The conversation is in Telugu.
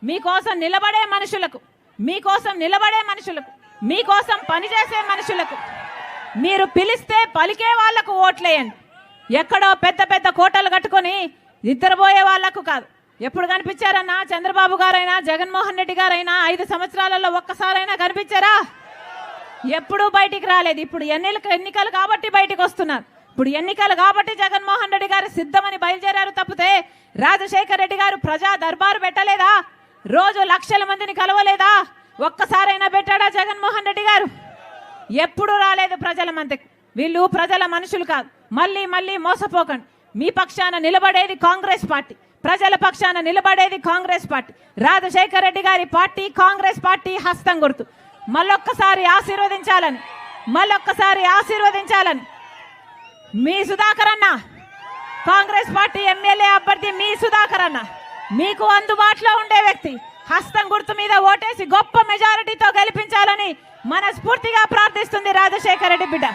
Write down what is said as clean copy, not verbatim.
మీకోసం నిలబడే మనుషులకు, మీకోసం నిలబడే మనుషులకు, మీకోసం పనిచేసే మనుషులకు మీరు పిలిస్తే పలికే వాళ్లకు ఓట్లేయండి. ఎక్కడో పెద్ద పెద్ద కోటలు కట్టుకొని నిద్రపోయే వాళ్లకు కాదు. ఎప్పుడు కనిపించారన్నా చంద్రబాబు గారైనా జగన్మోహన్ రెడ్డి గారైనా 5 సంవత్సరాలలో ఒక్కసారైనా కనిపించారా? ఎప్పుడూ బయటికి రాలేదు. ఇప్పుడు ఎన్నికలు కాబట్టి బయటికి వస్తున్నారు. ఇప్పుడు ఎన్నికలు కాబట్టి జగన్మోహన్ రెడ్డి గారు సిద్ధమని బయలుదేరారు తప్పితే రాజశేఖర్ రెడ్డి గారు ప్రజా దర్బారు పెట్టలేదా? రోజు లక్షల మందిని కలవలేదా? ఒక్కసారైనా పెట్టాడా జగన్మోహన్ రెడ్డి గారు? ఎప్పుడు రాలేదు ప్రజల మధ్యకు. వీళ్ళు ప్రజల మనుషులు కాదు. మళ్ళీ మళ్ళీ మోసపోకండి. మీ పక్షాన నిలబడేది కాంగ్రెస్ పార్టీ, ప్రజల పక్షాన నిలబడేది కాంగ్రెస్ పార్టీ. రాజశేఖర్ రెడ్డి గారి పార్టీ కాంగ్రెస్ పార్టీ హస్తం గుర్తు. మళ్ళొక్కసారి ఆశీర్వదించాలని మీ సుధాకర్ అన్న, కాంగ్రెస్ పార్టీ ఎమ్మెల్యే అభ్యర్థి మీ సుధాకర్ అన్న, మీకు అందుబాటులో ఉండే వ్యక్తి, హస్తం గుర్తు మీద ఓటేసి గొప్ప మెజారిటీతో గెలిపించాలని మనస్ఫూర్తిగా ప్రార్థిస్తుంది రాజశేఖర్ రెడ్డి బిడ్డ.